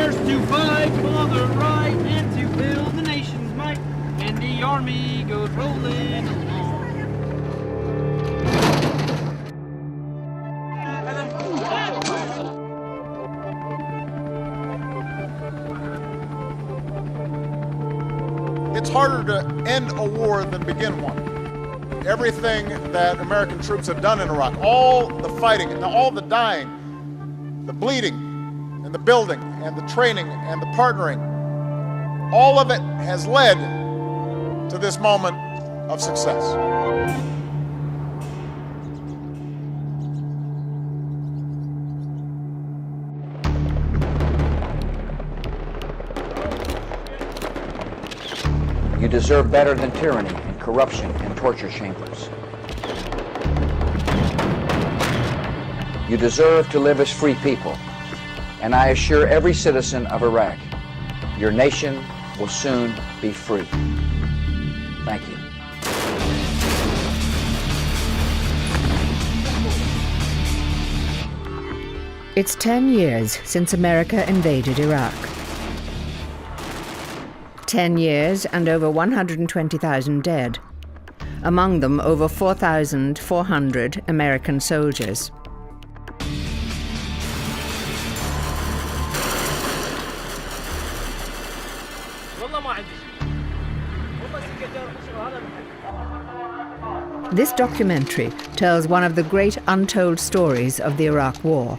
first to fight for the right and to build the nation's might, and the army goes rolling along. It's harder to end a war than begin one. Everything that American troops have done in Iraq, all the fighting, and all the dying, the bleeding, and the building, and the training, and the partnering, all of it has led to this moment of success. You deserve better than tyranny and corruption and torture chambers. You deserve to live as free people, and I assure every citizen of Iraq, your nation will soon be free. Thank you. It's 10 years since America invaded Iraq. 10 years and over 120,000 dead. Among them, over 4,400 American soldiers. This documentary tells one of the great untold stories of the Iraq War.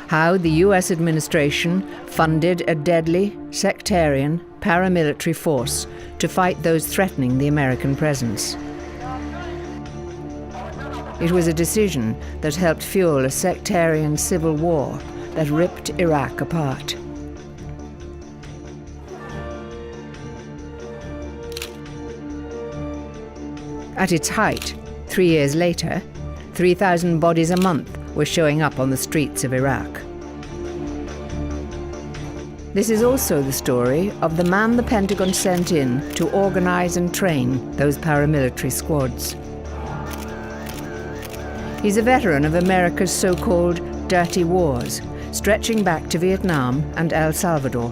How the US administration funded a deadly, sectarian, paramilitary force to fight those threatening the American presence. It was a decision that helped fuel a sectarian civil war that ripped Iraq apart. At its height, 3 years later, 3,000 bodies a month were showing up on the streets of Iraq. This is also the story of the man the Pentagon sent in to organize and train those paramilitary squads. He's a veteran of America's so-called dirty wars, stretching back to Vietnam and El Salvador.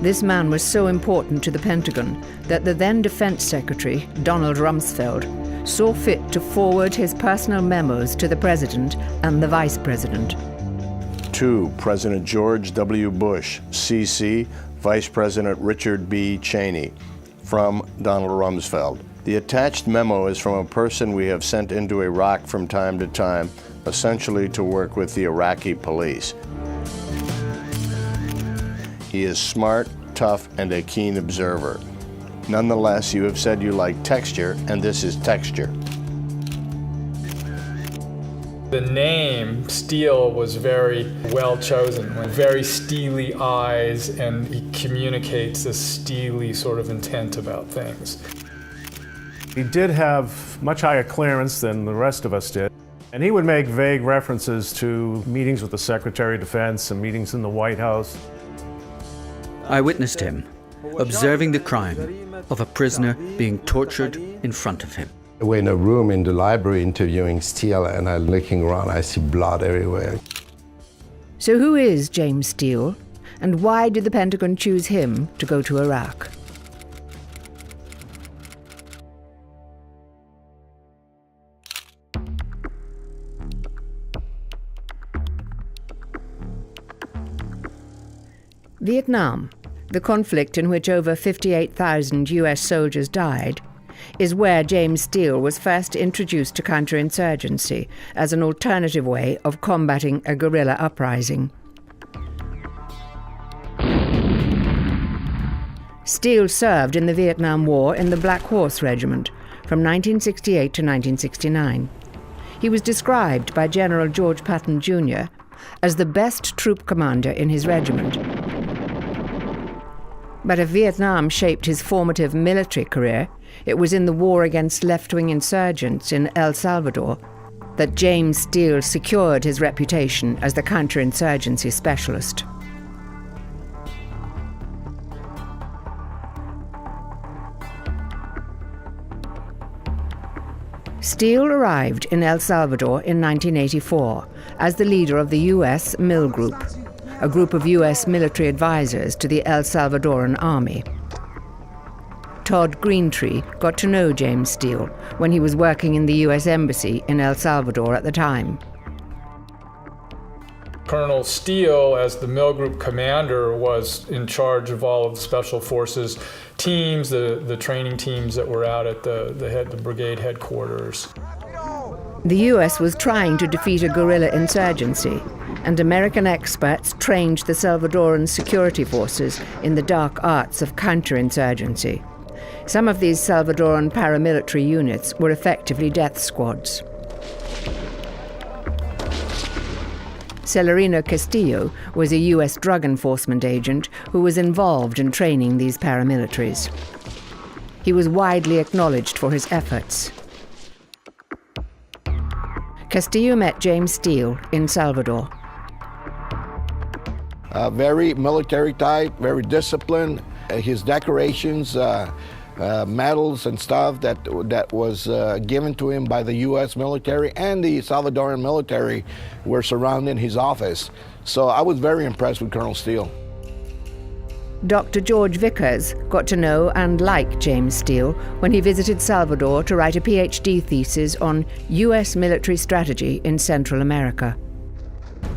This man was so important to the Pentagon that the then Defense Secretary, Donald Rumsfeld, saw fit to forward his personal memos to the President and the Vice President. To President George W. Bush, C.C., Vice President Richard B. Cheney, from Donald Rumsfeld. The attached memo is from a person we have sent into Iraq from time to time, essentially to work with the Iraqi police. He is smart, tough, and a keen observer. Nonetheless, you have said you like texture, and this is texture. The name, Steele, was very well chosen, with very steely eyes, and he communicates this steely sort of intent about things. He did have much higher clearance than the rest of us did, and he would make vague references to meetings with the Secretary of Defense and meetings in the White House. I witnessed him observing the crime of a prisoner being tortured in front of him. We're in a room in the library interviewing Steele, and I'm looking around, I see blood everywhere. So who is James Steele, and why did the Pentagon choose him to go to Iraq? Vietnam, the conflict in which over 58,000 US soldiers died, is where James Steele was first introduced to counterinsurgency as an alternative way of combating a guerrilla uprising. Steele served in the Vietnam War in the Black Horse Regiment from 1968 to 1969. He was described by General George Patton Jr. as the best troop commander in his regiment. But if Vietnam shaped his formative military career, it was in the war against left-wing insurgents in El Salvador that James Steele secured his reputation as the counterinsurgency specialist. Steele arrived in El Salvador in 1984 as the leader of the U.S. Mill Group, a group of U.S. military advisors to the El Salvadoran army. Todd Greentree got to know James Steele when he was working in the U.S. Embassy in El Salvador at the time. Colonel Steele, as the Mill Group commander, was in charge of all of the Special Forces teams, the training teams that were out at the brigade headquarters. The U.S. was trying to defeat a guerrilla insurgency, and American experts trained the Salvadoran security forces in the dark arts of counterinsurgency. Some of these Salvadoran paramilitary units were effectively death squads. Celerino Castillo was a U.S. drug enforcement agent who was involved in training these paramilitaries. He was widely acknowledged for his efforts. Castillo met James Steele in Salvador. Very military type, very disciplined. His decorations, medals and stuff that was given to him by the U.S. military and the Salvadoran military were surrounding his office. So I was very impressed with Colonel Steele. Dr. George Vickers got to know and like James Steele when he visited Salvador to write a PhD thesis on U.S. military strategy in Central America.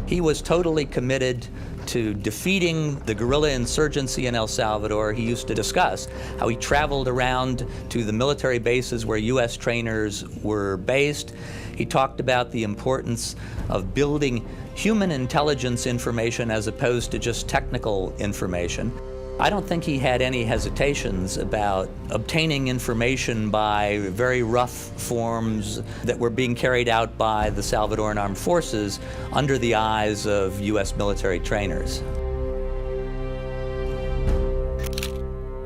He was totally committed to defeating the guerrilla insurgency in El Salvador. He used to discuss how he traveled around to the military bases where U.S. trainers were based. He talked about the importance of building human intelligence information as opposed to just technical information. I don't think he had any hesitations about obtaining information by very rough forms that were being carried out by the Salvadoran Armed Forces under the eyes of U.S. military trainers.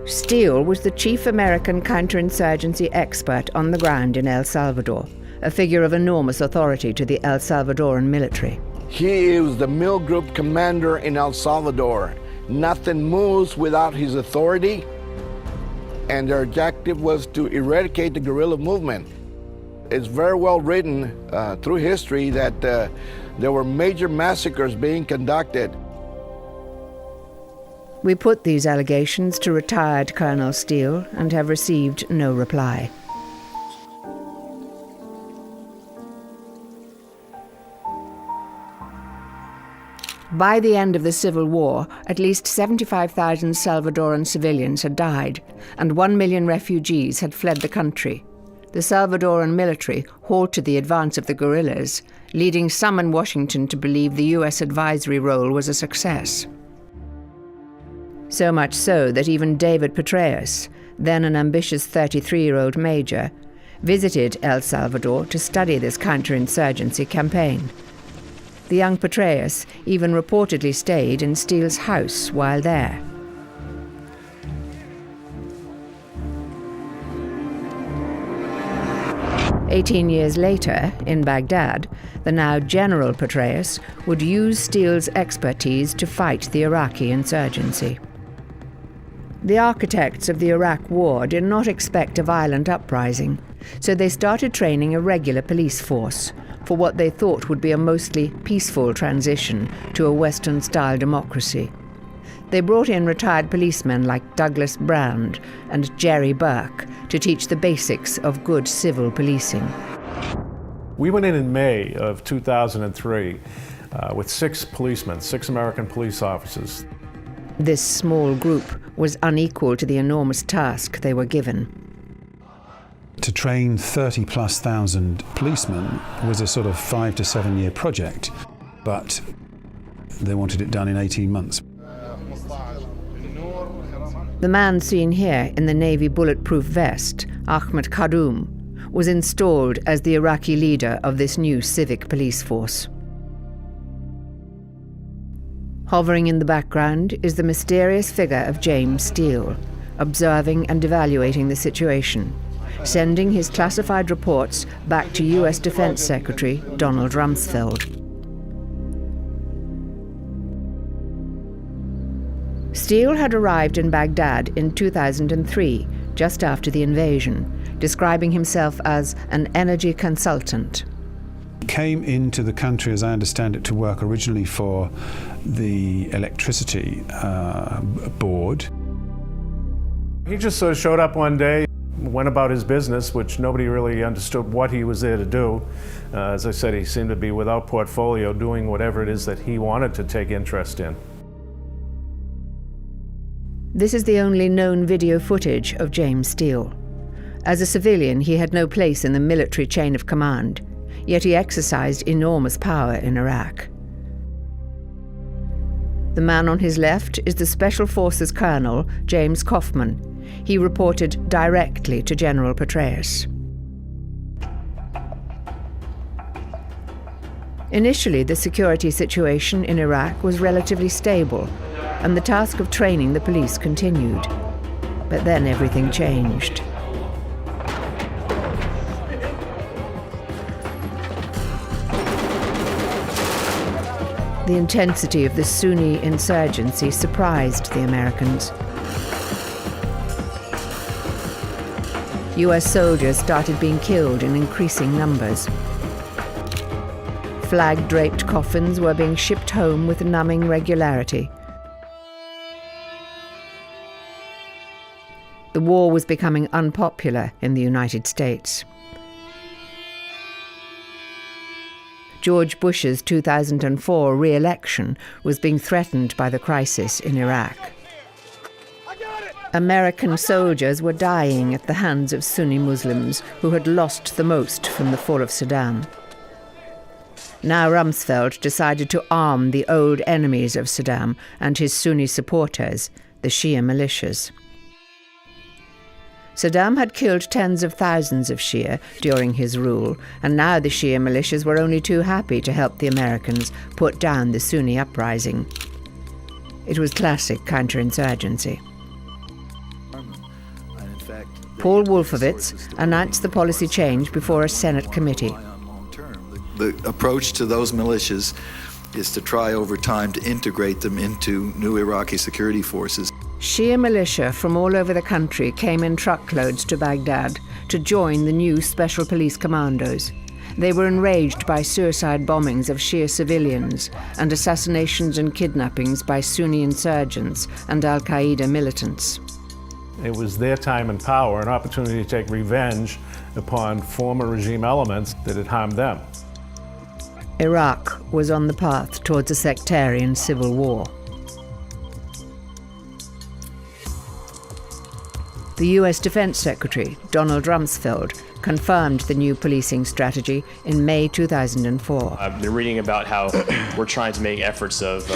Steele was the chief American counterinsurgency expert on the ground in El Salvador, a figure of enormous authority to the El Salvadoran military. He was the Mill Group commander in El Salvador. Nothing moves without his authority, and their objective was to eradicate the guerrilla movement. It's very well written through history that there were major massacres being conducted. We put these allegations to retired Colonel Steele and have received no reply. By the end of the Civil War, at least 75,000 Salvadoran civilians had died, and 1 million refugees had fled the country. The Salvadoran military halted the advance of the guerrillas, leading some in Washington to believe the U.S. advisory role was a success. So much so that even David Petraeus, then an ambitious 33-year-old major, visited El Salvador to study this counterinsurgency campaign. The young Petraeus even reportedly stayed in Steele's house while there. "18 years later, in Baghdad, the now General Petraeus would use Steele's expertise to fight the Iraqi insurgency. The architects of the Iraq War did not expect a violent uprising, so they started training a regular police force for what they thought would be a mostly peaceful transition to a Western-style democracy. They brought in retired policemen like Douglas Brand and Jerry Burke to teach the basics of good civil policing. We went in May of 2003 with 6 policemen, 6 American police officers. This small group was unequal to the enormous task they were given. To train 30,000+ policemen was a sort of 5 to 7 year project, but they wanted it done in 18 months. The man seen here in the Navy bulletproof vest, Ahmed Khadoum, was installed as the Iraqi leader of this new civic police force. Hovering in the background is the mysterious figure of James Steele, observing and evaluating the situation, sending his classified reports back to U.S. Defense Secretary Donald Rumsfeld. Steele had arrived in Baghdad in 2003, just after the invasion, describing himself as an energy consultant. Came into the country, as I understand it, to work originally for the electricity board. He just sort of showed up one day, went about his business, which nobody really understood what he was there to do. As I said, he seemed to be without portfolio, doing whatever it is that he wanted to take interest in. This is the only known video footage of James Steele. As a civilian, he had no place in the military chain of command, yet he exercised enormous power in Iraq. The man on his left is the Special Forces Colonel, James Kaufman. He reported directly to General Petraeus. Initially, the security situation in Iraq was relatively stable, and the task of training the police continued. But then everything changed. The intensity of the Sunni insurgency surprised the Americans. US soldiers started being killed in increasing numbers. Flag-draped coffins were being shipped home with numbing regularity. The war was becoming unpopular in the United States. George Bush's 2004 re-election was being threatened by the crisis in Iraq. American soldiers were dying at the hands of Sunni Muslims who had lost the most from the fall of Saddam. Now Rumsfeld decided to arm the old enemies of Saddam and his Sunni supporters, the Shia militias. Saddam had killed tens of thousands of Shia during his rule, and now the Shia militias were only too happy to help the Americans put down the Sunni uprising. It was classic counterinsurgency. Paul Wolfowitz announced the policy change before a Senate committee. The approach to those militias is to try over time to integrate them into new Iraqi security forces. Shia militia from all over the country came in truckloads to Baghdad to join the new Special Police Commandos. They were enraged by suicide bombings of Shia civilians and assassinations and kidnappings by Sunni insurgents and al-Qaeda militants. It was their time in power, an opportunity to take revenge upon former regime elements that had harmed them. Iraq was on the path towards a sectarian civil war. The US Defense Secretary, Donald Rumsfeld, confirmed the new policing strategy in May 2004. I've been reading about how we're trying to make efforts of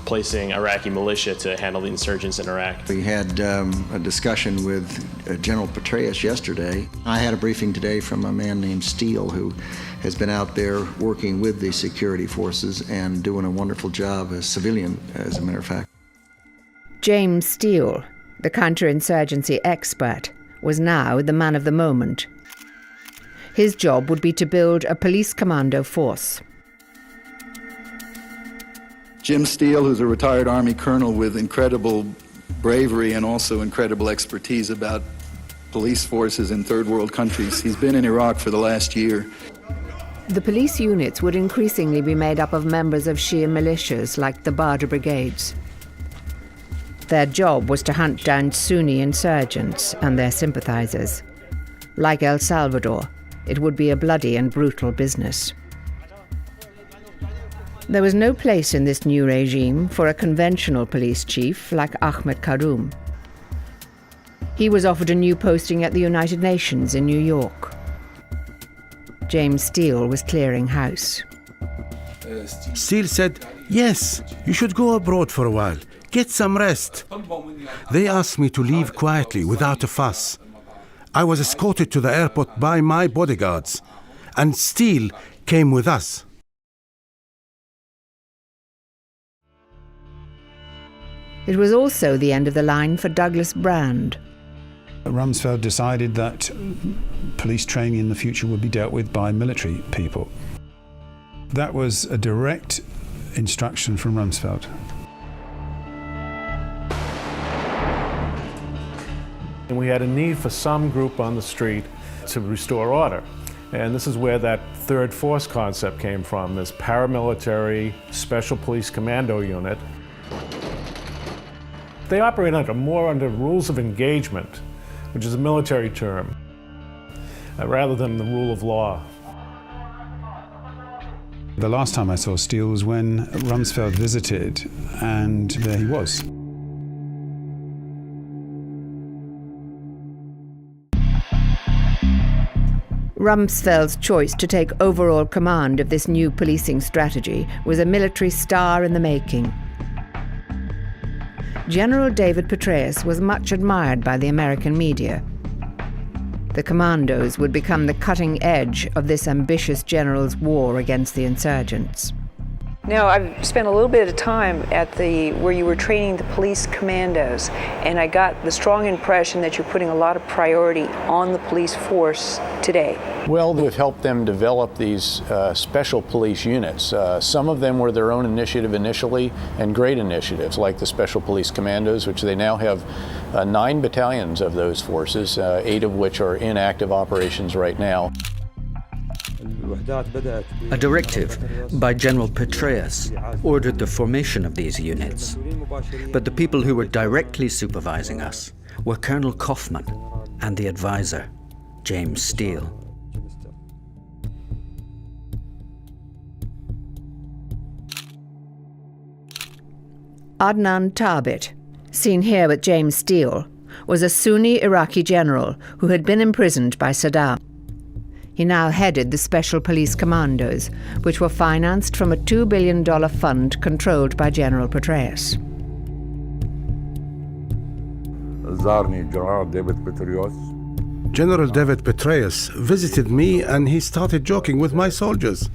placing Iraqi militia to handle the insurgents in Iraq. We had a discussion with General Petraeus yesterday. I had a briefing today from a man named Steele who has been out there working with the security forces and doing a wonderful job as civilian, as a matter of fact. James Steele, the counterinsurgency expert, was now the man of the moment. His job would be to build a police commando force. Jim Steele, who's a retired Army colonel with incredible bravery and also incredible expertise about police forces in third world countries. He's been in Iraq for the last year. The police units would increasingly be made up of members of Shia militias like the Badr brigades. Their job was to hunt down Sunni insurgents and their sympathizers. Like El Salvador, it would be a bloody and brutal business. There was no place in this new regime for a conventional police chief like Ahmed Karoum. He was offered a new posting at the United Nations in New York. James Steele was clearing house. Steele said, "Yes, you should go abroad for a while. Get some rest." They asked me to leave quietly without a fuss. I was escorted to the airport by my bodyguards, and Steele came with us. It was also the end of the line for Douglas Brand. Rumsfeld decided that police training in the future would be dealt with by military people. That was a direct instruction from Rumsfeld. And we had a need for some group on the street to restore order. And this is where that third force concept came from, this paramilitary special police commando unit. They operate more under rules of engagement, which is a military term, rather than the rule of law. The last time I saw Steele was when Rumsfeld visited, and there he was. Rumsfeld's choice to take overall command of this new policing strategy was a military star in the making. General David Petraeus was much admired by the American media. The commandos would become the cutting edge of this ambitious general's war against the insurgents. Now, I've spent a little bit of time at where you were training the police commandos, and I got the strong impression that you're putting a lot of priority on the police force today. Well, we've helped them develop these special police units. Some of them were their own initiative initially, and great initiatives like the Special Police Commandos, which they now have 9 battalions of those forces, 8 of which are in active operations right now. A directive by General Petraeus ordered the formation of these units. But the people who were directly supervising us were Colonel Kaufman and the advisor, James Steele. Adnan Thabit, seen here with James Steele, was a Sunni Iraqi general who had been imprisoned by Saddam. He now headed the Special Police Commandos, which were financed from a $2 billion fund controlled by General Petraeus. General David Petraeus visited me and he started joking with my soldiers.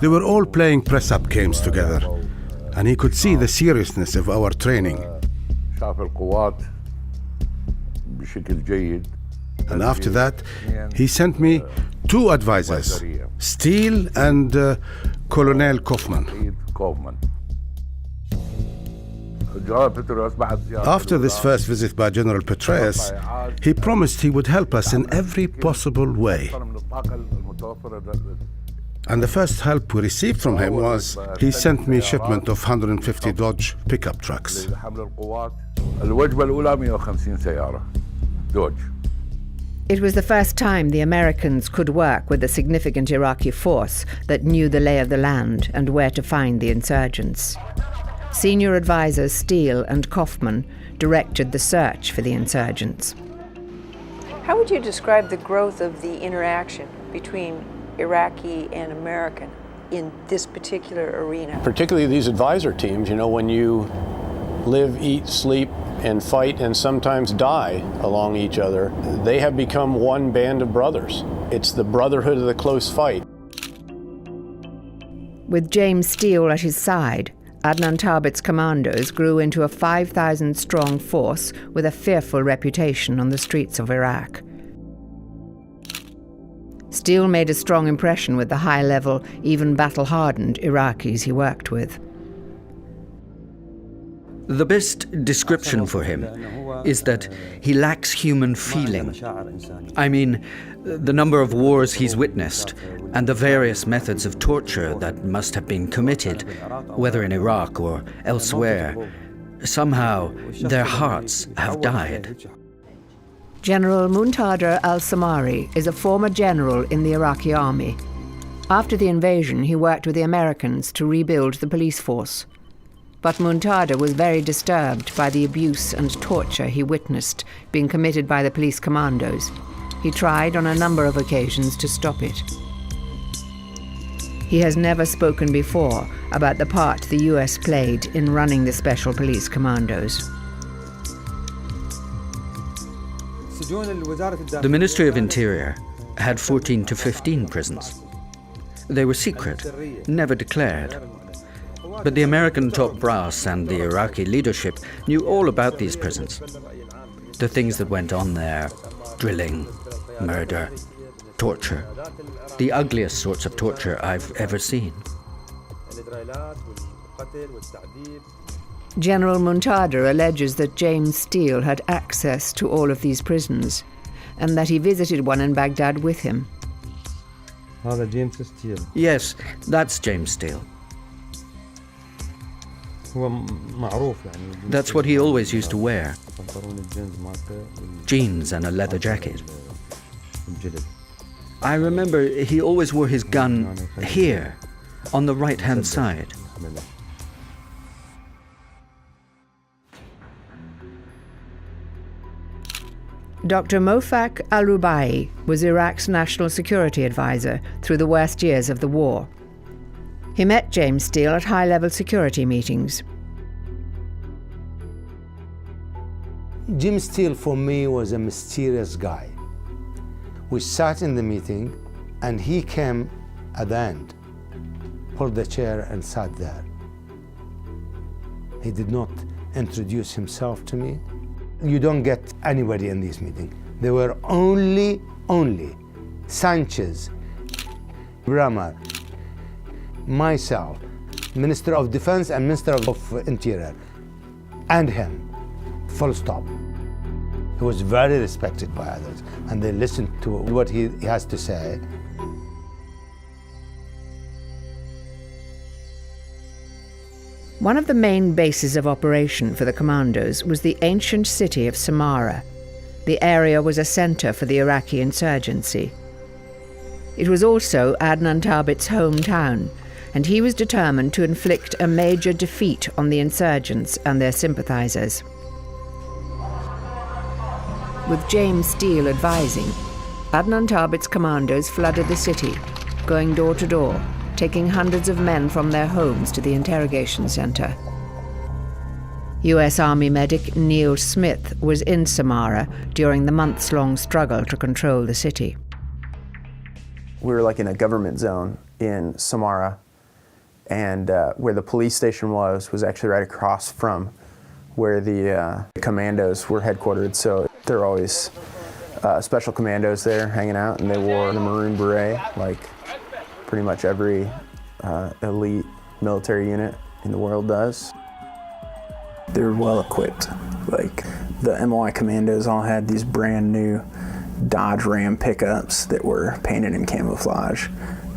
They were all playing press-up games together, and he could see the seriousness of our training. And after that, he sent me 2 advisors, Steele and Colonel Kaufman. After this first visit by General Petraeus, he promised he would help us in every possible way. And the first help we received from him was he sent me a shipment of 150 Dodge pickup trucks. It was the first time the Americans could work with a significant Iraqi force that knew the lay of the land and where to find the insurgents. Senior advisors Steele and Kaufman directed the search for the insurgents. How would you describe the growth of the interaction between Iraqi and American in this particular arena? Particularly these advisor teams, when you live, eat, sleep, and fight and sometimes die along each other, they have become one band of brothers. It's the brotherhood of the close fight. With James Steele at his side, Adnan Thabit's commandos grew into a 5,000-strong force with a fearful reputation on the streets of Iraq. Steele made a strong impression with the high-level, even battle-hardened Iraqis he worked with. The best description for him is that he lacks human feeling. I mean, the number of wars he's witnessed and the various methods of torture that must have been committed, whether in Iraq or elsewhere, somehow their hearts have died. General Muntader al-Samari is a former general in the Iraqi army. After the invasion, he worked with the Americans to rebuild the police force. But Muntader was very disturbed by the abuse and torture he witnessed being committed by the police commandos. He tried on a number of occasions to stop it. He has never spoken before about the part the US played in running the Special Police Commandos. The Ministry of Interior had 14 to 15 prisons. They were secret, never declared. But the American top brass and the Iraqi leadership knew all about these prisons. The things that went on there: drilling, murder, torture. The ugliest sorts of torture I've ever seen. General Muntader alleges that James Steele had access to all of these prisons. and that he visited one in Baghdad with him. Yes, that's James Steele. That's what he always used to wear. Jeans and a leather jacket. I remember he always wore his gun here, on the right-hand side. Dr. Mofak al-Rubai was Iraq's national security advisor through the worst years of the war. He met James Steele at high-level security meetings. Jim Steele for me was a mysterious guy. We sat in the meeting and he came at the end, pulled the chair and sat there. He did not introduce himself to me. You don't get anybody in this meeting. There were only Sanchez, Bremer, myself, Minister of Defense and Minister of Interior, and him, full stop. He was very respected by others, and they listened to what he has to say. One of the main bases of operation for the commandos was the ancient city of Samarra. The area was a center for the Iraqi insurgency. It was also Adnan Thabit's hometown, and he was determined to inflict a major defeat on the insurgents and their sympathizers. With James Steele advising, Adnan Thabit's commandos flooded the city, going door to door, taking hundreds of men from their homes to the interrogation center. U.S. Army medic Neil Smith was in Samarra during the months-long struggle to control the city. We were like in a government zone in Samarra, and where the police station was actually right across from where the commandos were headquartered. So there were always special commandos there hanging out, and they wore the maroon beret like pretty much every elite military unit in the world does. They were well equipped. Like the MOI commandos all had these brand new Dodge Ram pickups that were painted in camouflage,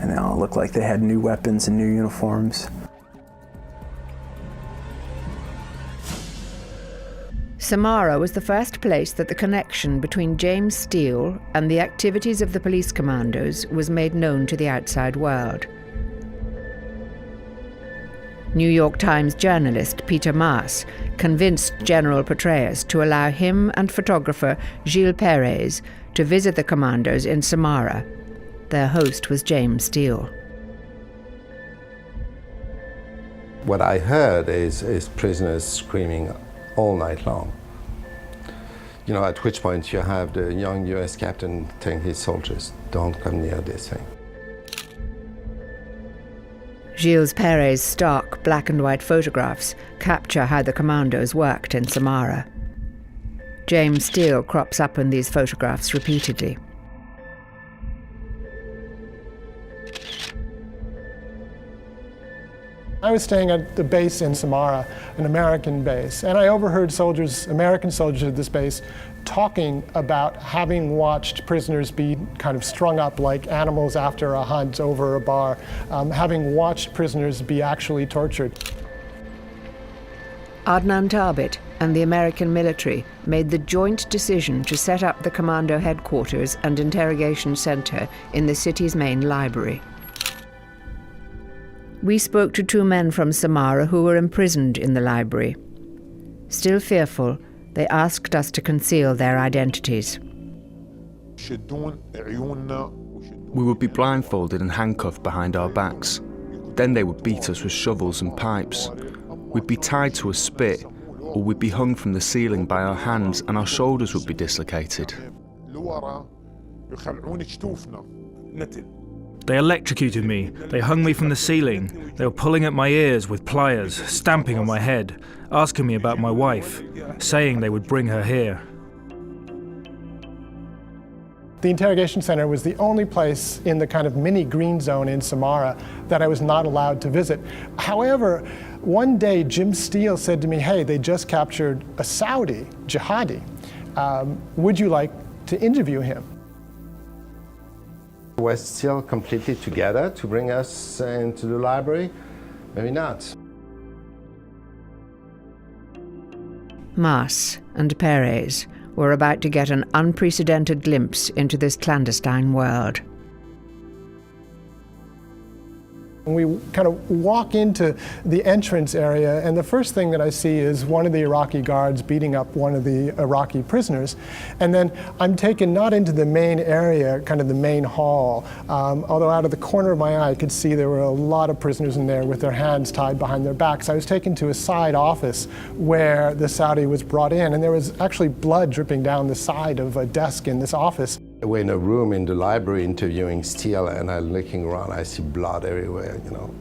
and they all looked like they had new weapons and new uniforms. Samarra was the first place that the connection between James Steele and the activities of the police commandos was made known to the outside world. New York Times journalist Peter Maas convinced General Petraeus to allow him and photographer Gilles Perez to visit the commandos in Samarra. Their host was James Steele. What I heard is prisoners screaming all night long. You know, at which point you have the young US captain telling his soldiers, don't come near this thing. Gilles Perez's stark black and white photographs capture how the commandos worked in Samarra. James Steele crops up in these photographs repeatedly. I was staying at the base in Samarra, an American base, and I overheard American soldiers at this base, talking about having watched prisoners be kind of strung up like animals after a hunt over a bar, having watched prisoners be actually tortured. Adnan Thabit and the American military made the joint decision to set up the commando headquarters and interrogation center in the city's main library. We spoke to two men from Samarra who were imprisoned in the library. Still fearful, they asked us to conceal their identities. We would be blindfolded and handcuffed behind our backs. Then they would beat us with shovels and pipes. We'd be tied to a spit, or we'd be hung from the ceiling by our hands and our shoulders would be dislocated. They electrocuted me. They hung me from the ceiling. They were pulling at my ears with pliers, stamping on my head, asking me about my wife, saying they would bring her here. The interrogation center was the only place in the kind of mini green zone in Samarra that I was not allowed to visit. However, one day Jim Steele said to me, hey, they just captured a Saudi jihadi. Would you like to interview him. We're still completely together to bring us into the library? Maybe not. Mas and Perez were about to get an unprecedented glimpse into this clandestine world. We kind of walk into the entrance area, and the first thing that I see is one of the Iraqi guards beating up one of the Iraqi prisoners. And then I'm taken not into the main area, kind of the main hall, although out of the corner of my eye I could see there were a lot of prisoners in there with their hands tied behind their backs. I was taken to a side office where the Saudi was brought in, and there was actually blood dripping down the side of a desk in this office. We're in a room in the library interviewing Steele, and I'm looking around, I see blood everywhere, you know.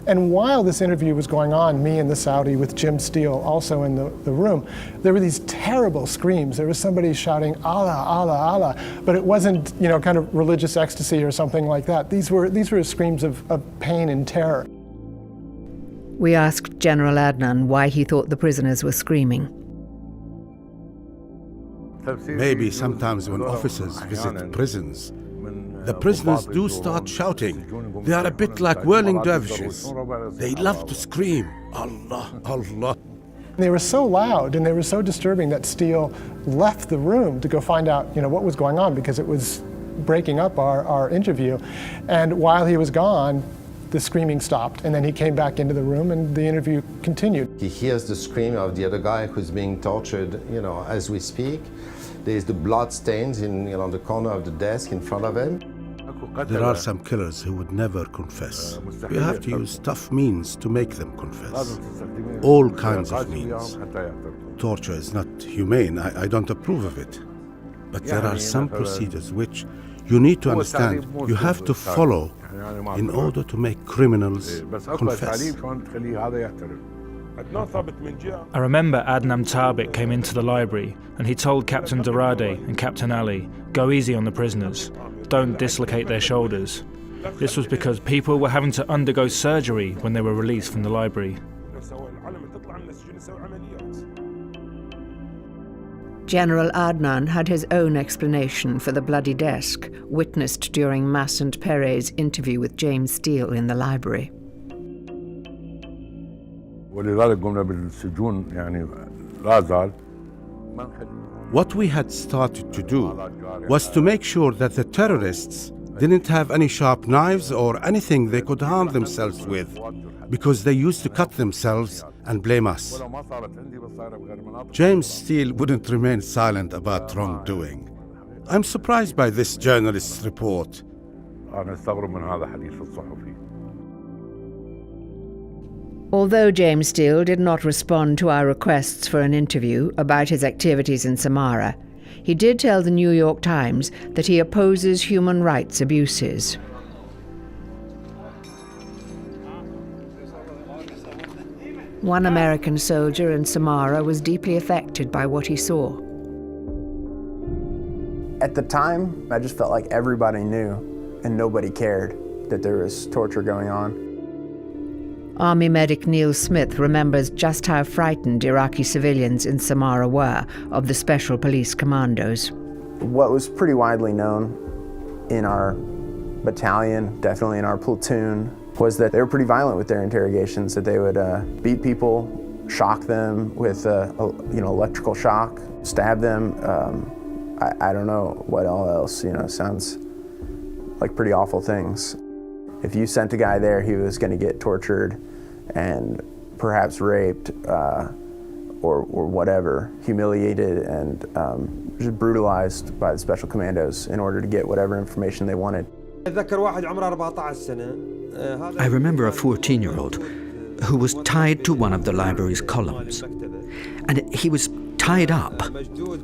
And while this interview was going on, me and the Saudi with Jim Steele also in the room, there were these terrible screams. There was somebody shouting, Allah, Allah, Allah, but it wasn't, you know, kind of religious ecstasy or something like that. These were screams of pain and terror. We asked General Adnan why he thought the prisoners were screaming. Maybe sometimes when officers visit prisons, the prisoners do start shouting. They are a bit like whirling dervishes. They love to scream, Allah, Allah. They were so loud and they were so disturbing that Steele left the room to go find out, you know, what was going on, because it was breaking up our interview. And while he was gone, the screaming stopped, and then he came back into the room and the interview continued. He hears the scream of the other guy who's being tortured, you know, as we speak. There's the blood stains in, you know, the corner of the desk in front of him. There are some killers who would never confess. You have to use tough means to make them confess. All kinds of means. Torture is not humane. I don't approve of it. But there are some procedures which you need to understand. You have to follow in order to make criminals confess. I remember Adnan Thabit came into the library and he told Captain Durade and Captain Ali, go easy on the prisoners, don't dislocate their shoulders. This was because people were having to undergo surgery when they were released from the library. General Adnan had his own explanation for the bloody desk, witnessed during Mas and Perez's interview with James Steele in the library. What we had started to do was to make sure that the terrorists didn't have any sharp knives or anything they could harm themselves with, because they used to cut themselves and blame us. James Steele wouldn't remain silent about wrongdoing. I'm surprised by this journalist's report. Although James Steele did not respond to our requests for an interview about his activities in Samarra, he did tell the New York Times that he opposes human rights abuses. One American soldier in Samarra was deeply affected by what he saw. At the time, I just felt like everybody knew and nobody cared that there was torture going on. Army medic Neil Smith remembers just how frightened Iraqi civilians in Samarra were of the Special Police Commandos. What was pretty widely known in our battalion, definitely in our platoon, was that they were pretty violent with their interrogations, that they would beat people, shock them with electrical shock, stab them. I don't know what all else, sounds like pretty awful things. If you sent a guy there, he was going to get tortured and perhaps raped or whatever, humiliated and just brutalized by the Special Commandos in order to get whatever information they wanted. I remember a 14-year-old who was tied to one of the library's columns, and he was tied up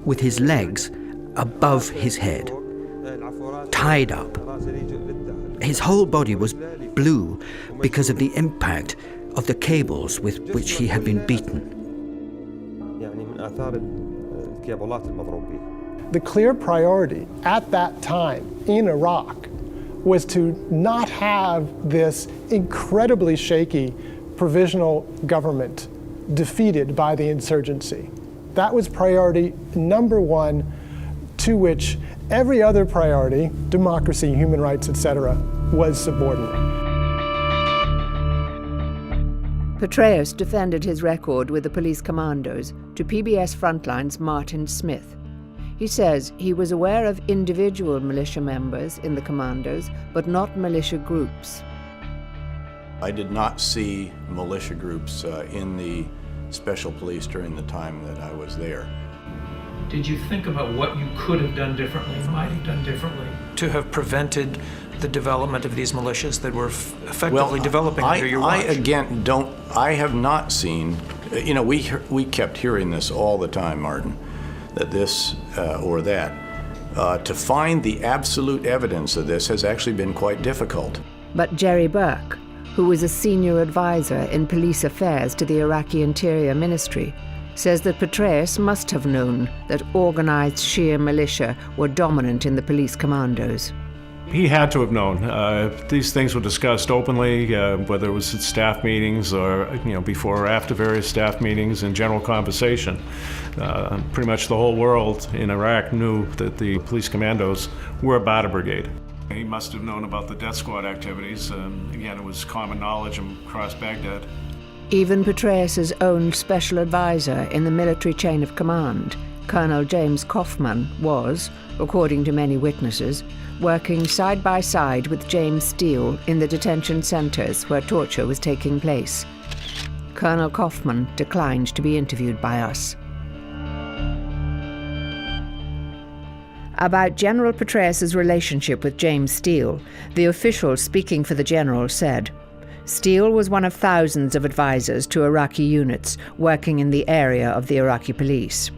with his legs above his head, tied up. His whole body was blue because of the impact of the cables with which he had been beaten. The clear priority at that time in Iraq was to not have this incredibly shaky provisional government defeated by the insurgency. That was priority number one, to which every other priority, democracy, human rights, etc., was subordinate. Petraeus defended his record with the police commandos to PBS Frontline's Martin Smith. He says he was aware of individual militia members in the commandos, but not militia groups. I did not see militia groups in the special police during the time that I was there. Did you think about what you could have done differently, might have done differently, to have prevented the development of these militias that were effectively developing under your watch? I have not seen, we kept hearing this all the time, Martin, that this or that. To find the absolute evidence of this has actually been quite difficult. But Jerry Burke, who was a senior advisor in police affairs to the Iraqi Interior Ministry, says that Petraeus must have known that organized Shia militia were dominant in the police commandos. He had to have known. These things were discussed openly, whether it was at staff meetings or before or after various staff meetings and general conversation. Pretty much the whole world in Iraq knew that the police commandos were a Bata brigade. He must have known about the death squad activities. Again, it was common knowledge across Baghdad. Even Petraeus's own special advisor in the military chain of command, Colonel James Kaufman, was, according to many witnesses, working side by side with James Steele in the detention centers where torture was taking place. Colonel Kaufman declined to be interviewed by us. About General Petraeus's relationship with James Steele, the official speaking for the general said, Steele was one of thousands of advisors to Iraqi units working in the area of the Iraqi police.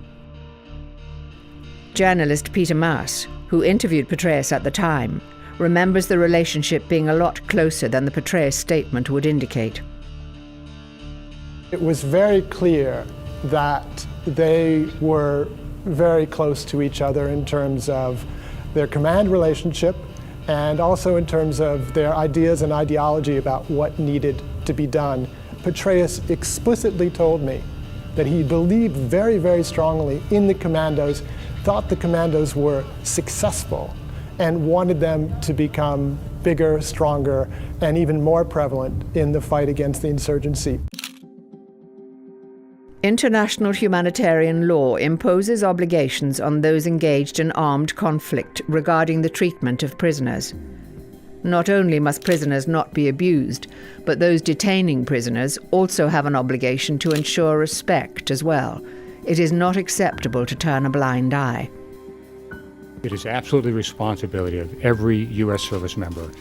Journalist Peter Maas, who interviewed Petraeus at the time, remembers the relationship being a lot closer than the Petraeus statement would indicate. It was very clear that they were very close to each other in terms of their command relationship and also in terms of their ideas and ideology about what needed to be done. Petraeus explicitly told me that he believed very, very strongly in the commandos, thought the commandos were successful, and wanted them to become bigger, stronger, and even more prevalent in the fight against the insurgency. International humanitarian law imposes obligations on those engaged in armed conflict regarding the treatment of prisoners. Not only must prisoners not be abused, but those detaining prisoners also have an obligation to ensure respect as well. It is not acceptable to turn a blind eye. It is absolutely the responsibility of every U.S. service member,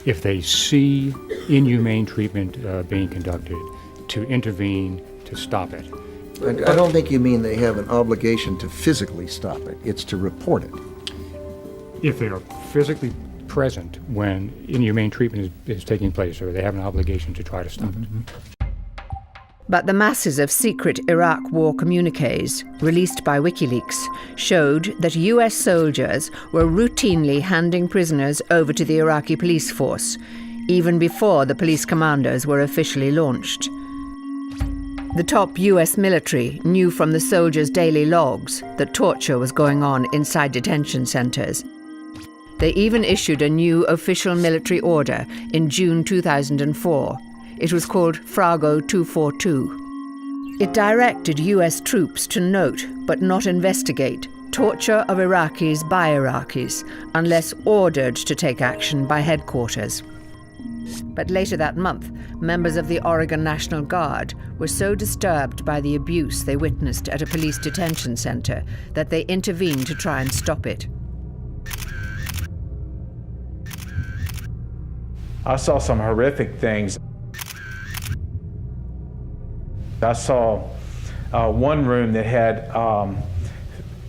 if they see inhumane treatment being conducted, to intervene, to stop it. I don't think you mean they have an obligation to physically stop it. It's to report it. If they are physically present when inhumane treatment is taking place, or they have an obligation to try to stop it. But the masses of secret Iraq war communiques, released by WikiLeaks, showed that US soldiers were routinely handing prisoners over to the Iraqi police force, even before the police commandos were officially launched. The top US military knew from the soldiers' daily logs that torture was going on inside detention centers. They even issued a new official military order in June 2004. It was called Frago 242. It directed US troops to note, but not investigate, torture of Iraqis by Iraqis, unless ordered to take action by headquarters. But later that month, members of the Oregon National Guard were so disturbed by the abuse they witnessed at a police detention center that they intervened to try and stop it. I saw some horrific things. I saw one room that had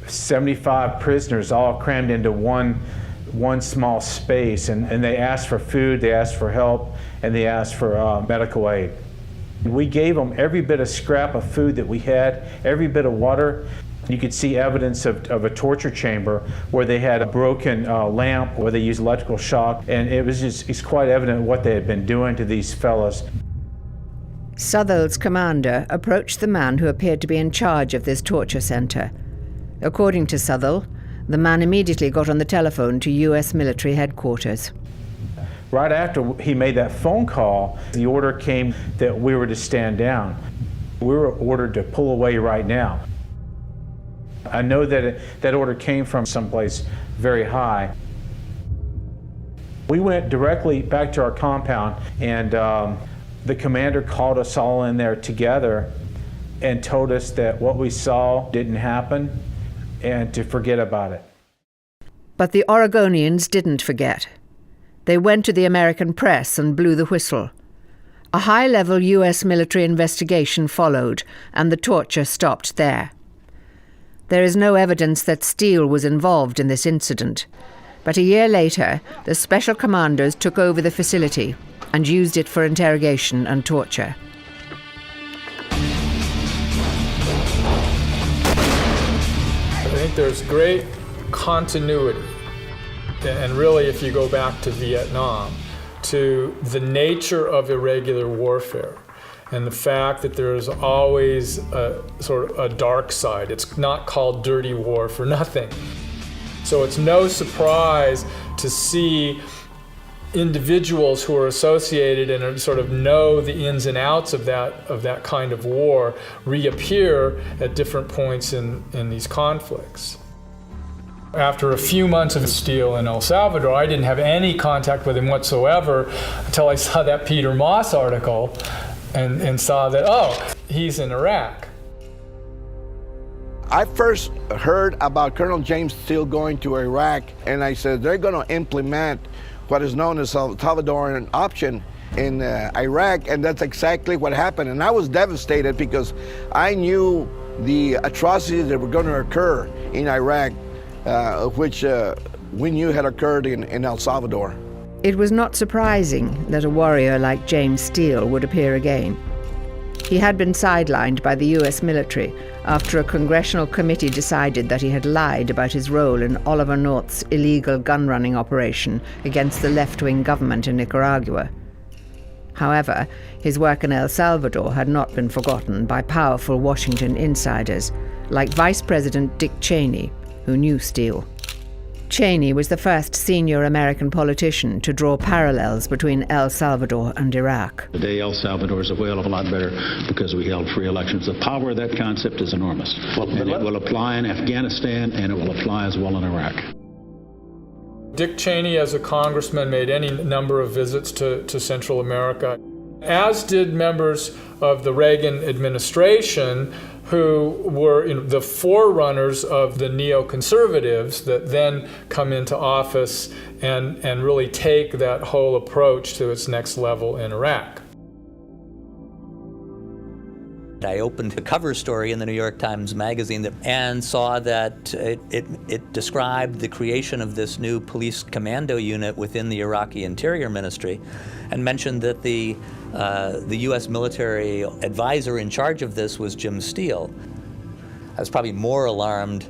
75 prisoners all crammed into one small space, and they asked for food, they asked for help, and they asked for medical aid. We gave them every bit of scrap of food that we had, every bit of water. You could see evidence of a torture chamber where they had a broken lamp, where they used electrical shock, and it's quite evident what they had been doing to these fellows. Southall's commander approached the man who appeared to be in charge of this torture center. According to Southall, The man immediately got on the telephone to U.S. military headquarters. Right after he made that phone call, the order came that we were to stand down. We were ordered to pull away right now. I know that that order came from someplace very high. We went directly back to our compound, and the commander called us all in there together and told us that what we saw didn't happen and to forget about it. But the Oregonians didn't forget. They went to the American press and blew the whistle. A high-level U.S. military investigation followed, and the torture stopped there. There is no evidence that Steele was involved in this incident, but a year later, the Special Commandos took over the facility and used it for interrogation and torture. I think there's great continuity, and really if you go back to Vietnam, to the nature of irregular warfare and the fact that there's always a sort of a dark side. It's not called dirty war for nothing. So it's no surprise to see individuals who are associated and sort of know the ins and outs of that kind of war reappear at different points in these conflicts. After a few months of Steele in El Salvador, I didn't have any contact with him whatsoever until I saw that Peter Moss article and saw that, oh, he's in Iraq. I first heard about Colonel James Steele going to Iraq, and I said they're going to implement what is known as a Salvadoran option in Iraq, and that's exactly what happened. And I was devastated because I knew the atrocities that were going to occur in Iraq, which we knew had occurred in El Salvador. It was not surprising that a warrior like James Steele would appear again. He had been sidelined by the U.S. military after a congressional committee decided that he had lied about his role in Oliver North's illegal gun-running operation against the left-wing government in Nicaragua. However, his work in El Salvador had not been forgotten by powerful Washington insiders, like Vice President Dick Cheney, who knew Steele. Cheney was the first senior American politician to draw parallels between El Salvador and Iraq. Today, El Salvador is a whale of a lot better because we held free elections. The power of that concept is enormous. And it will apply in Afghanistan, and it will apply as well in Iraq. Dick Cheney, as a congressman, made any number of visits to Central America, as did members of the Reagan administration, who were the forerunners of the neoconservatives that then come into office and really take that whole approach to its next level in Iraq. I opened a cover story in the New York Times Magazine and saw that it described the creation of this new police commando unit within the Iraqi Interior Ministry, and mentioned that the U.S. military advisor in charge of this was Jim Steele. I was probably more alarmed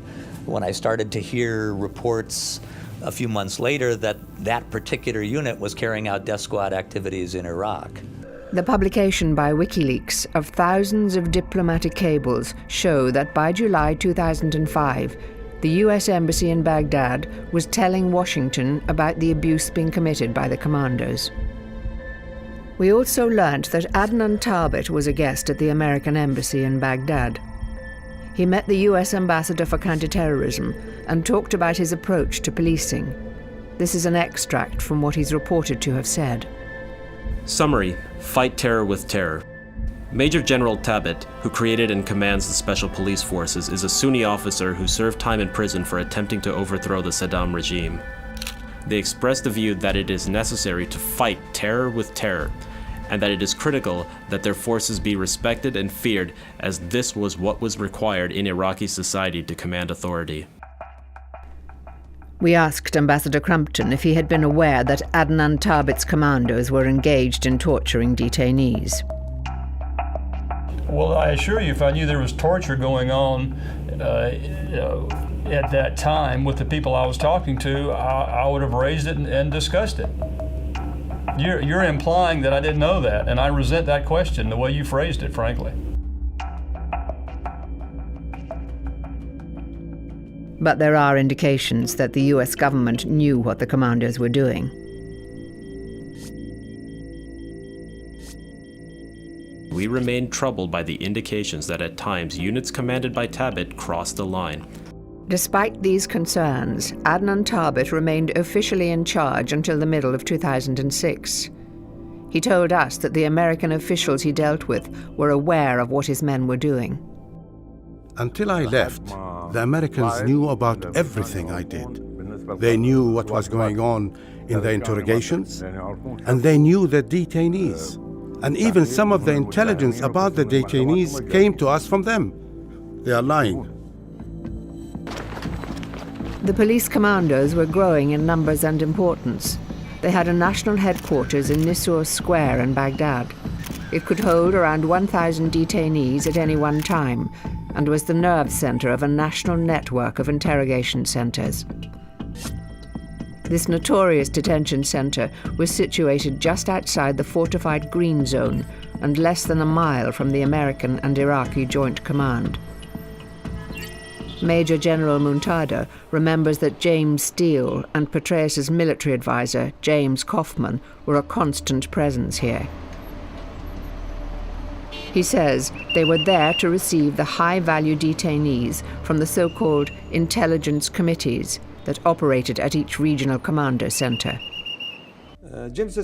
when I started to hear reports a few months later that that particular unit was carrying out death squad activities in Iraq. The publication by WikiLeaks of thousands of diplomatic cables show that by July 2005, the U.S. Embassy in Baghdad was telling Washington about the abuse being committed by the commandos. We also learnt that Adnan Tarbit was a guest at the American Embassy in Baghdad. He met the U.S. ambassador for counterterrorism and talked about his approach to policing. This is an extract from what he's reported to have said. Summary: fight terror with terror. Major General Tabit, who created and commands the Special Police Forces, is a Sunni officer who served time in prison for attempting to overthrow the Saddam regime. They expressed the view that it is necessary to fight terror with terror, and that it is critical that their forces be respected and feared, as this was what was required in Iraqi society to command authority. We asked Ambassador Crumpton if he had been aware that Adnan Tarbit's commandos were engaged in torturing detainees. Well, I assure you, if I knew there was torture going on at that time with the people I was talking to, I would have raised it and discussed it. You're implying that I didn't know that, and I resent that question, the way you phrased it, frankly. But there are indications that the US government knew what the commandos were doing. We remained troubled by the indications that at times units commanded by Tabet crossed the line. Despite these concerns, Adnan Tabet remained officially in charge until the middle of 2006. He told us that the American officials he dealt with were aware of what his men were doing. Until I left, the Americans knew about everything I did. They knew what was going on in the interrogations, and they knew the detainees. And even some of the intelligence about the detainees came to us from them. They are lying. The police commandos were growing in numbers and importance. They had a national headquarters in Nisour Square in Baghdad. It could hold around 1,000 detainees at any one time, and was the nerve center of a national network of interrogation centers. This notorious detention center was situated just outside the fortified Green Zone and less than a mile from the American and Iraqi Joint Command. Major General Muntada remembers that James Steele and Petraeus's military advisor, James Kaufman, were a constant presence here. He says they were there to receive the high-value detainees from the so-called intelligence committees that operated at each regional commando center. James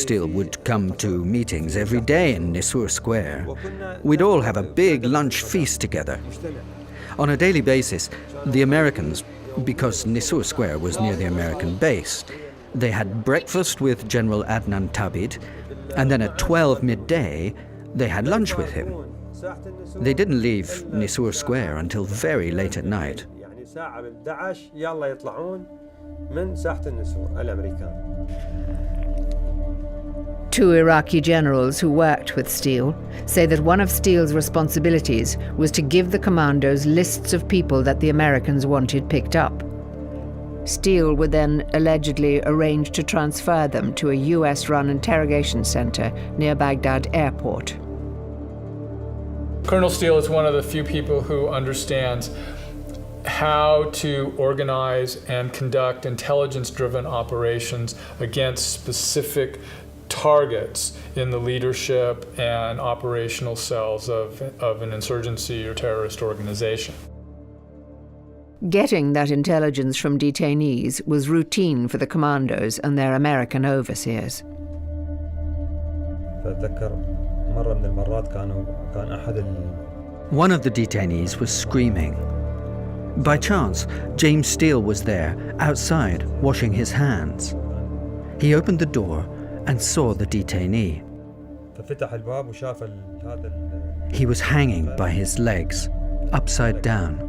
Steele would come to meetings every day in Nisour Square. We'd all have a big lunch feast together. On a daily basis, the Americans, because Nisour Square was near the American base, they had breakfast with General Adnan Tabet, and then at 12 midday, they had lunch with him. They didn't leave Nisour Square until very late at night. Two Iraqi generals who worked with Steele say that one of Steele's responsibilities was to give the commandos lists of people that the Americans wanted picked up. Steele would then allegedly arrange to transfer them to a US-run interrogation center near Baghdad airport. Colonel Steele is one of the few people who understands how to organize and conduct intelligence-driven operations against specific targets in the leadership and operational cells of an insurgency or terrorist organization. Getting that intelligence from detainees was routine for the commandos and their American overseers. One of the detainees was screaming. By chance, James Steele was there, outside, washing his hands. He opened the door and saw the detainee. He was hanging by his legs, upside down.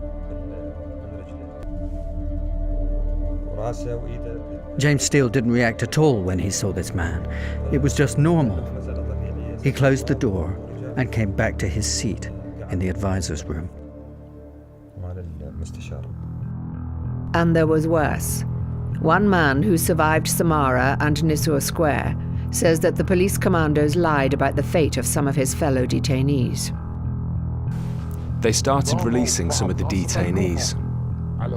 James Steele didn't react at all when he saw this man. It was just normal. He closed the door and came back to his seat in the advisor's room. And there was worse. One man who survived Samara and Nisour Square says that the police commandos lied about the fate of some of his fellow detainees. They started releasing some of the detainees.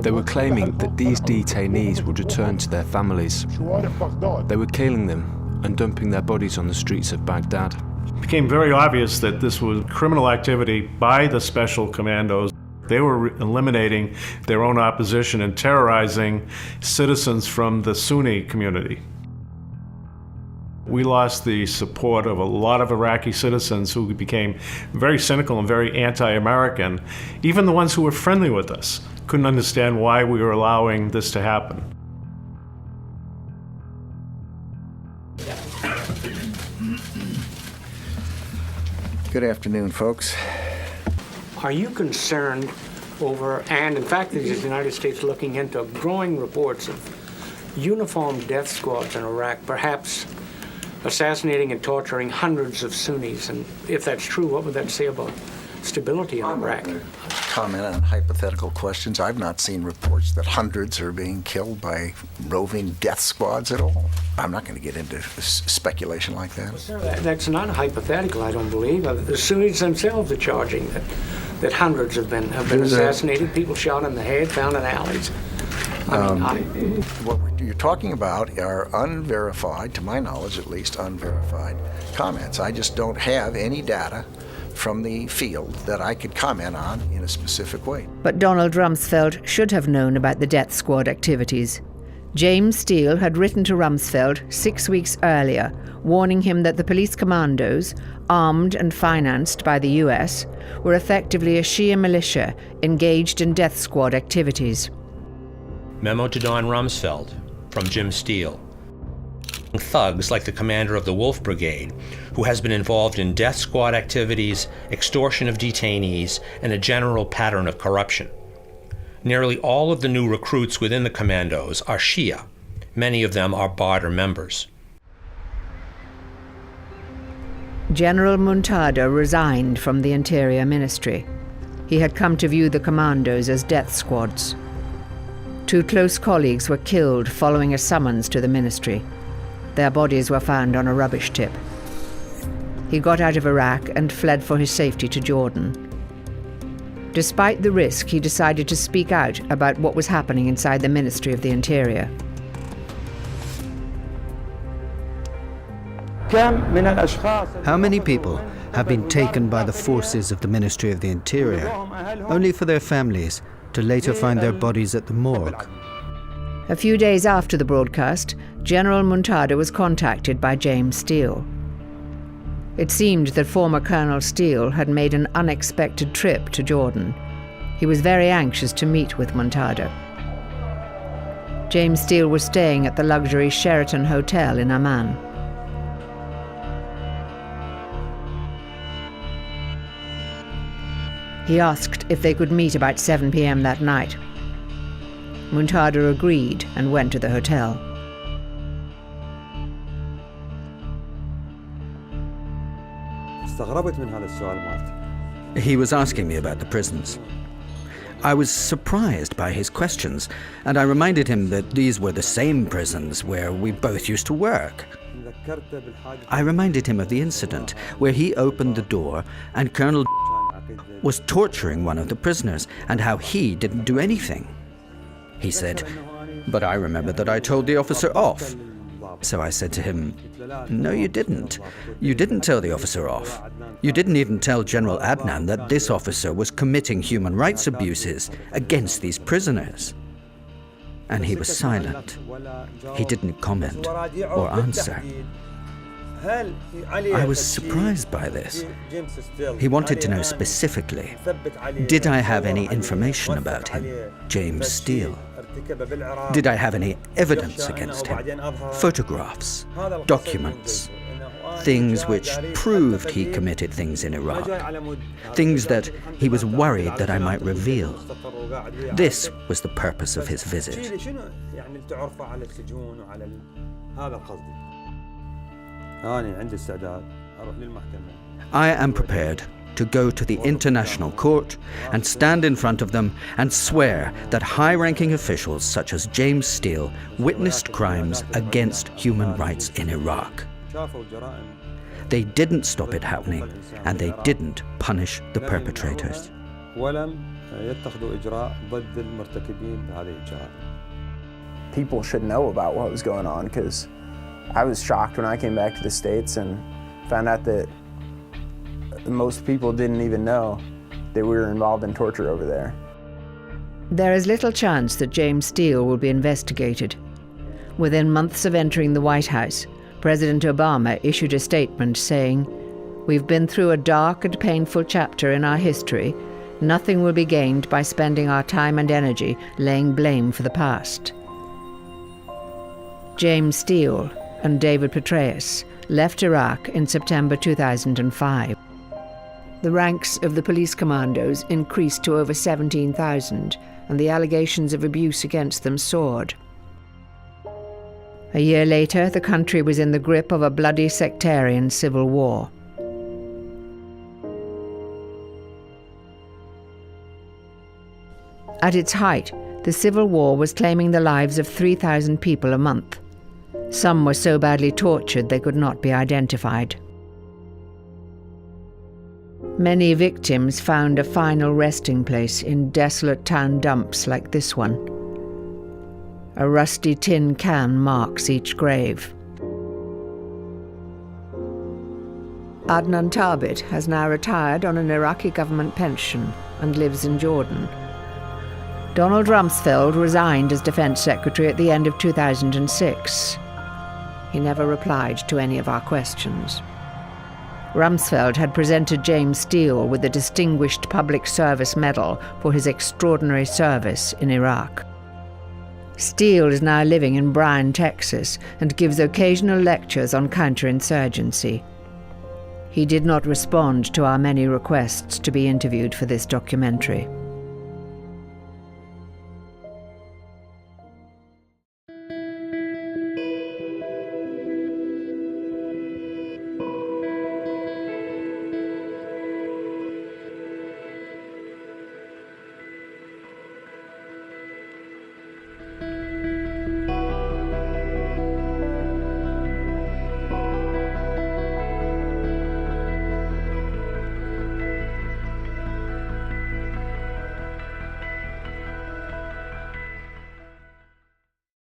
They were claiming that these detainees would return to their families. They were killing them and dumping their bodies on the streets of Baghdad. It became very obvious that this was criminal activity by the special commandos. They were eliminating their own opposition and terrorizing citizens from the Sunni community. We lost the support of a lot of Iraqi citizens who became very cynical and very anti-American. Even the ones who were friendly with us couldn't understand why we were allowing this to happen. Good afternoon, folks. Are you concerned over, and in fact, the United States looking into growing reports of uniformed death squads in Iraq, perhaps assassinating and torturing hundreds of Sunnis? And if that's true, what would that say about stability in Iraq? Comment on hypothetical questions. I've not seen reports that hundreds are being killed by roving death squads at all. I'm not going to get into speculation like that. That's not hypothetical, I don't believe. The Sunnis themselves are charging that that hundreds have been assassinated, people shot in the head, found in alleys. What you're talking about are unverified, to my knowledge at least, unverified comments. I just don't have any data from the field that I could comment on in a specific way. But Donald Rumsfeld should have known about the death squad activities. James Steele had written to Rumsfeld 6 weeks earlier, warning him that the police commandos, armed and financed by the US, were effectively a Shia militia engaged in death squad activities. Memo to Don Rumsfeld from Jim Steele. Thugs like the commander of the Wolf Brigade, who has been involved in death squad activities, extortion of detainees, and a general pattern of corruption. Nearly all of the new recruits within the commandos are Shia. Many of them are Badr members. General Muntada resigned from the Interior Ministry. He had come to view the commandos as death squads. 2 close colleagues were killed following a summons to the ministry. Their bodies were found on a rubbish tip. He got out of Iraq and fled for his safety to Jordan. Despite the risk, he decided to speak out about what was happening inside the Ministry of the Interior. How many people have been taken by the forces of the Ministry of the Interior, only for their families to later find their bodies at the morgue? A few days after the broadcast, General Muntada was contacted by James Steele. It seemed that former Colonel Steele had made an unexpected trip to Jordan. He was very anxious to meet with Muntada. James Steele was staying at the luxury Sheraton Hotel in Amman. He asked if they could meet about 7 p.m. that night. Muntada agreed and went to the hotel. He was asking me about the prisons. I was surprised by his questions, and I reminded him that these were the same prisons where we both used to work. I reminded him of the incident where he opened the door and Colonel was torturing one of the prisoners and how he didn't do anything. He said, "But I remember that I told the officer off." So I said to him, "No, you didn't. You didn't tell the officer off. You didn't even tell General Adnan that this officer was committing human rights abuses against these prisoners." And he was silent. He didn't comment or answer. I was surprised by this. He wanted to know specifically, did I have any information about him, James Steele? Did I have any evidence against him? Photographs, documents, things which proved he committed things in Iraq, things that he was worried that I might reveal. This was the purpose of his visit. I am prepared to go to the International Court and stand in front of them and swear that high-ranking officials such as James Steele witnessed crimes against human rights in Iraq. They didn't stop it happening, and they didn't punish the perpetrators. People should know about what was going on, because I was shocked when I came back to the States and found out that most people didn't even know that we were involved in torture over there. There is little chance that James Steele will be investigated. Within months of entering the White House, President Obama issued a statement saying, "We've been through a dark and painful chapter in our history. Nothing will be gained by spending our time and energy laying blame for the past." James Steele and David Petraeus left Iraq in September 2005. The ranks of the police commandos increased to over 17,000, and the allegations of abuse against them soared. A year later, the country was in the grip of a bloody sectarian civil war. At its height, the civil war was claiming the lives of 3,000 people a month. Some were so badly tortured they could not be identified. Many victims found a final resting place in desolate town dumps like this one. A rusty tin can marks each grave. Adnan Thabit has now retired on an Iraqi government pension and lives in Jordan. Donald Rumsfeld resigned as Defense Secretary at the end of 2006. He never replied to any of our questions. Rumsfeld had presented James Steele with the Distinguished Public Service Medal for his extraordinary service in Iraq. Steele is now living in Bryan, Texas, and gives occasional lectures on counterinsurgency. He did not respond to our many requests to be interviewed for this documentary.